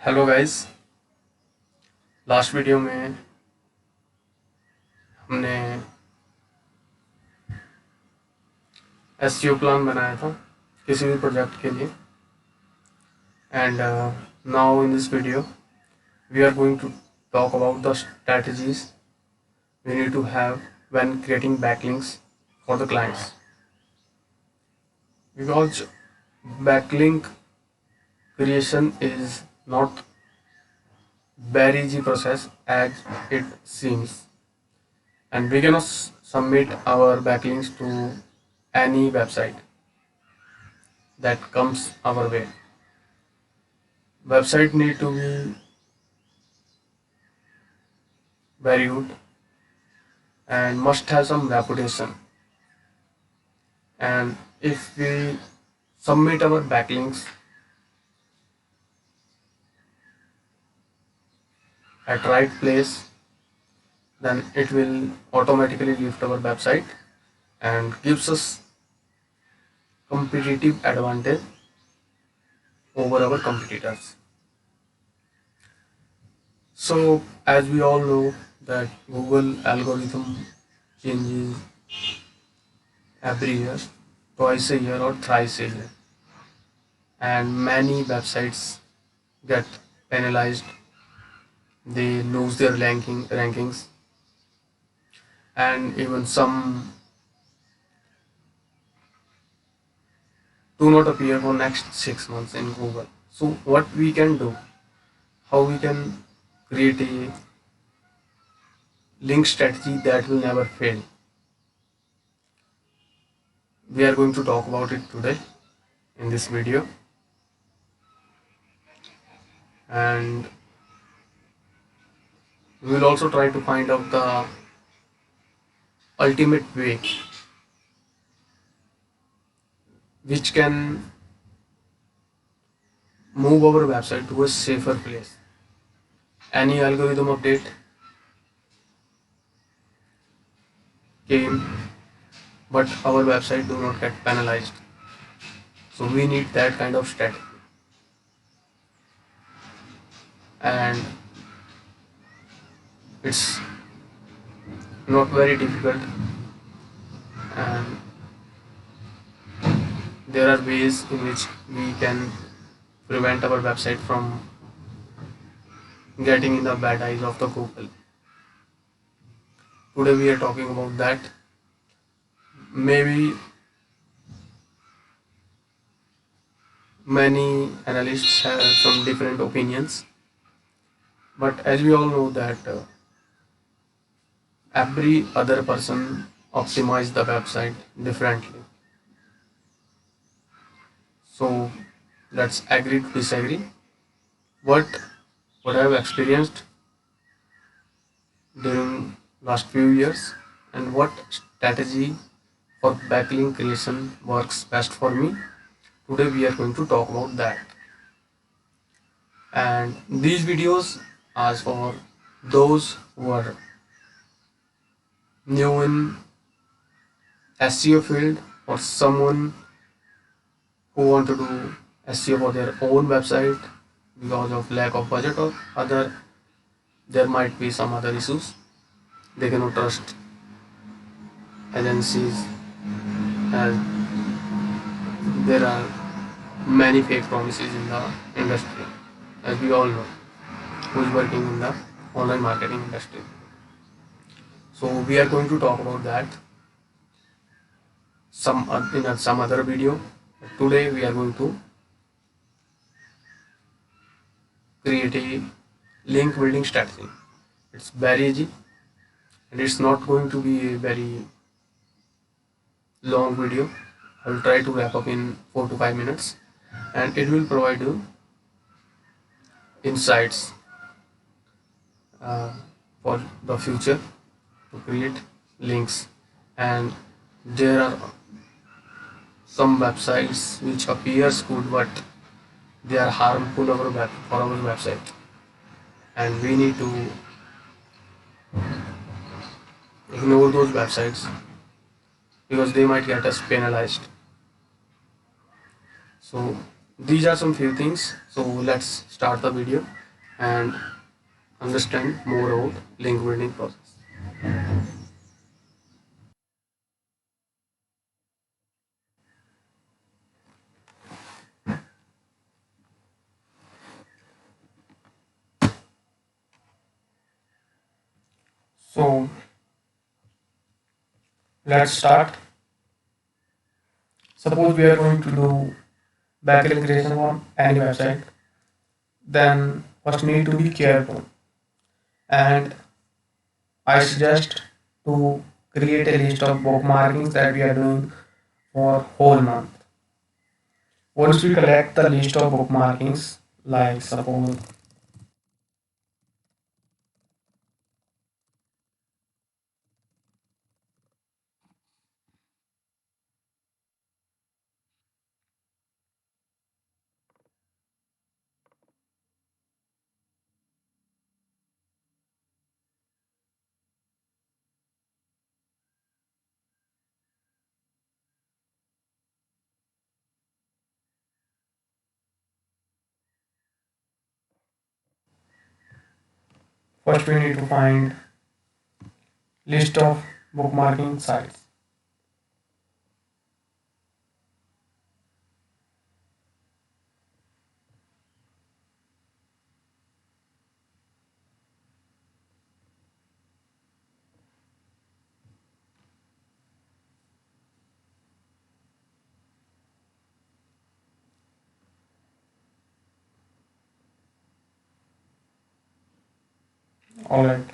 Hello guys. Last video में हमने SEO plan बनाया था किसी भी प्रोजेक्ट के लिए and now in this video we are going to talk about the strategies we need to have when creating backlinks for the clients, because backlink creation is not very easy process as it seems, and we cannot submit our backlinks to any website that comes our way. Website need to be very good and must have some reputation. And if we submit our backlinks at right place, then it will automatically lift our website and gives us competitive advantage over our competitors. So as we all know that Google algorithm changes every year, twice a year or thrice a year, and many websites get penalized. They lose their rankings, and even some do not appear for next 6 months in Google. So what we can do, how we can create a link strategy that will never fail, we are going to talk about it today in this video. And we will also try to find out the ultimate way which can move our website to a safer place. Any algorithm update came, but our website do not get penalized. So we need that kind of strategy, and it's not very difficult, and there are ways in which we can prevent our website from getting in the bad eyes of the Google. Today we are talking about that. Maybe many analysts have some different opinions, but as we all know that every other person optimize the website differently. So let's agree to disagree. What what I've experienced during last few years and what strategy for backlink creation works best for me. Today we are going to talk about that. And these videos are for those who are new in SEO field, or someone who want to do SEO for their own website because of lack of budget, or other there might be some other issues. They cannot trust agencies, and there are many fake promises in the industry, as we all know who is working in the online marketing industry. So we are going to talk about that some other video. Today we are going to create a link building strategy. It's very easy, and it's not going to be a very long video. I will try to wrap up in 4 to 5 minutes, and it will provide you insights uh, for the future to create links. And there are some websites which appears good, but they are harmful for our website, and we need to ignore those websites because they might get us penalized. So These are some few things. So let's start the video and understand more about link building process. So let's start. Suppose we are going to do backlink creation on any website, then first need to be careful. And I suggest to create a list of bookmarkings that we are doing for whole month. Once we collect the list of bookmarkings, like suppose first we need to find list of bookmarking sites. Alright.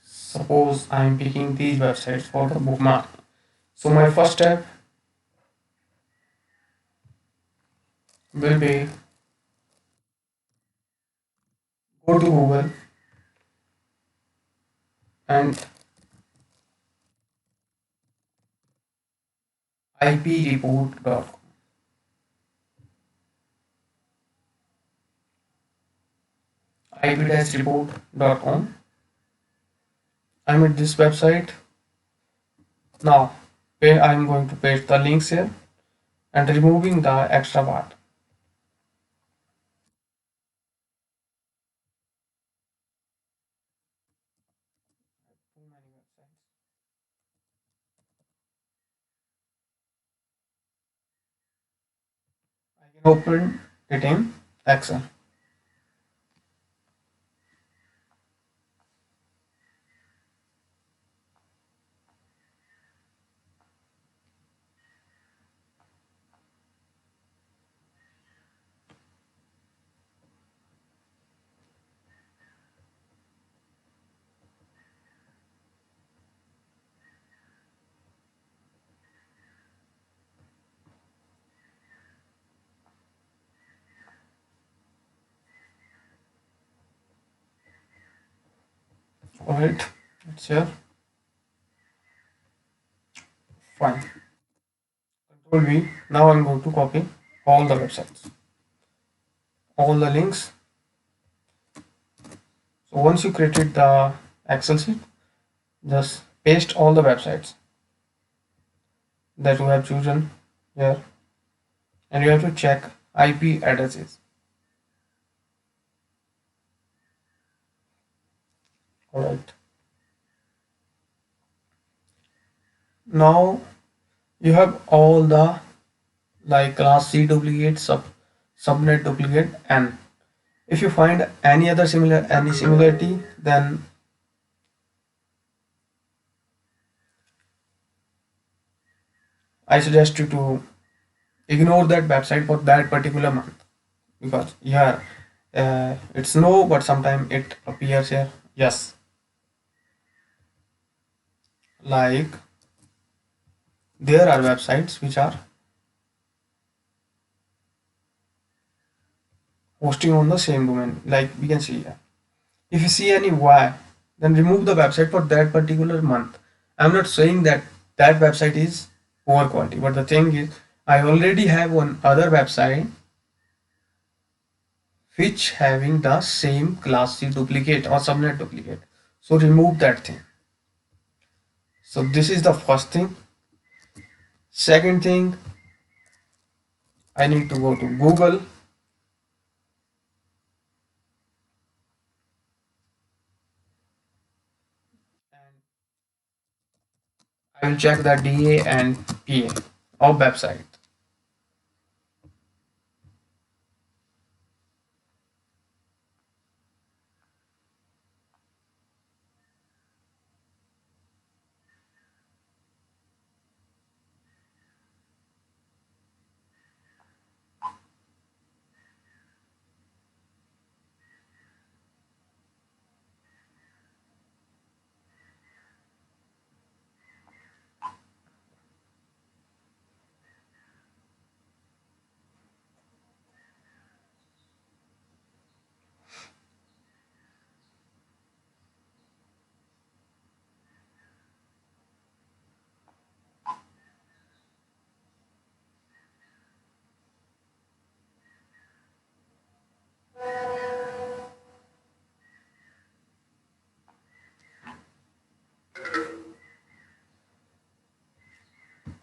Suppose I am picking these websites for the bookmark. So my first step will be go to Google and ipreport.com. ip-report.com. I'm at this website. Now I'm going to paste the links here and removing the extra part. I can open it in Excel. Alright, it's here. Fine. Control V. Now I'm going to copy all the websites, all the links. So once you created the Excel sheet, just paste all the websites that you have chosen here, and you have to check IP addresses. Alright. Now you have all the like class C duplicate, subnet duplicate, and if you find any other any similarity, then I suggest you to ignore that website for that particular month, because yeah, it's no, but sometimes it appears here yes, like there are websites which are hosting on the same domain, like we can see here. If you see any Y, then remove the website for that particular month. I'm not saying that that website is poor quality, but the thing is, I already have one other website which having the same class C duplicate or subnet duplicate. So remove that thing. So this is the first thing. Second thing, I need to go to Google, and I will check the DA and PA of website.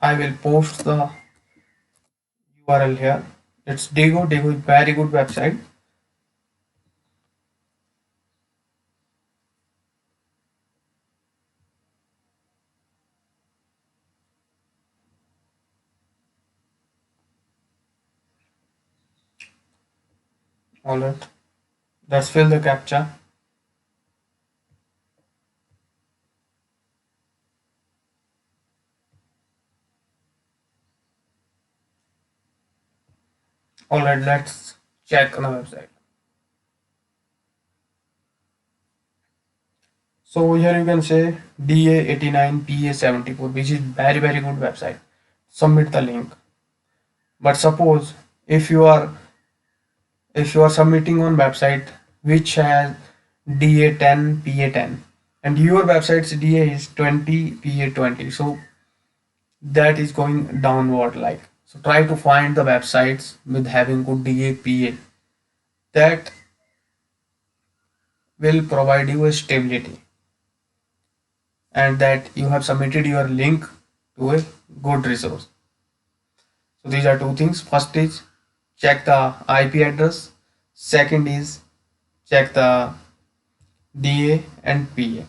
I will post the URL here. It's Digo. Digo is very good website. Alright. Let's fill the captcha. Alright, let's check on the website. So here you can say DA89 PA74, which is very good website. Submit the link. But suppose if you are if you are submitting on website which has DA10 PA10 and your website's DA is 20 PA20, so that is going downward, like, so try to find the websites with having good DA PA that will provide you a stability and that you have submitted your link to a good resource. So these are two things. First is check the IP address. Second is check the DA and PA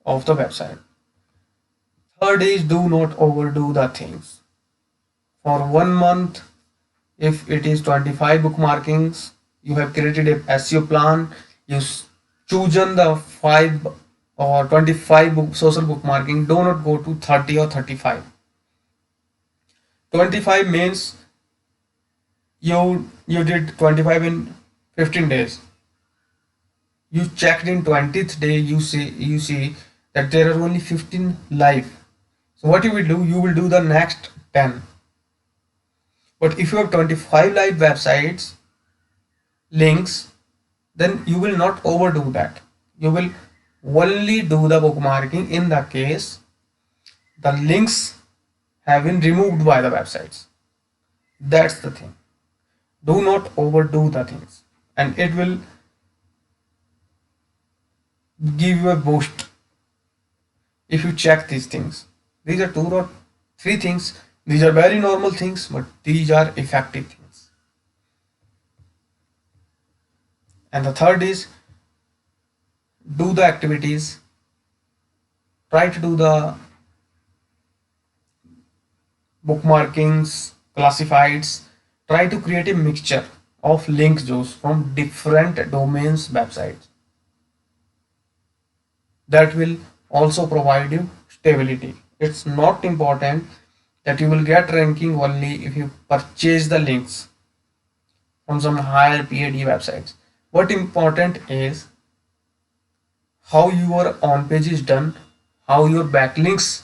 of the website. Third is do not overdo the things. For 1 month, if it is 25 bookmarkings, you have created a SEO plan, you chosen the 5 or 25 social bookmarking, do not go to 30 or 35. 25 means you did 25 in 15 days. You checked in 20th day, you see that there are only 15 live. So what you will do, you will do the next 10. But if you have 25 live websites links, then you will not overdo that. You will only do the bookmarking in the case the links have been removed by the websites. That's the thing. Do not overdo the things, and it will give you a boost if you check these things. These are two or three things. These are very normal things, but these are effective things. And the third is do the activities. Try to do the bookmarkings, classifieds. Try to create a mixture of links those from different domains websites. That will also provide you stability. It's not important that you will get ranking only if you purchase the links from some higher PAD websites. What important is how your on page is done, how your backlinks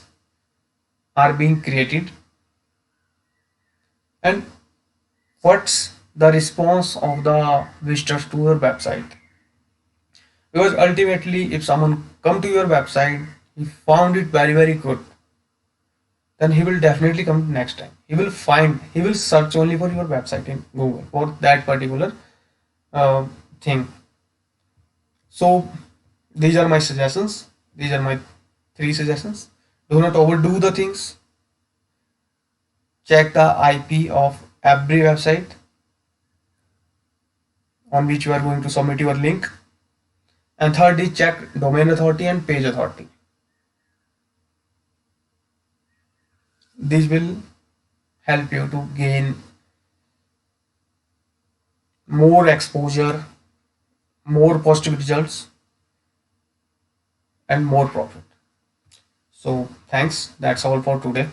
are being created, and what's the response of the visitors to your website. Because ultimately, if someone come to your website, he found it very good, then he will definitely come next time. He will search only for your website in Google for that particular thing. So these are my suggestions. These are my three suggestions. Do not overdo the things. Check the IP of every website on which you are going to submit your link. And thirdly, check domain authority and page authority. These will help you to gain more exposure, more positive results, and more profit. So thanks. That's all for today.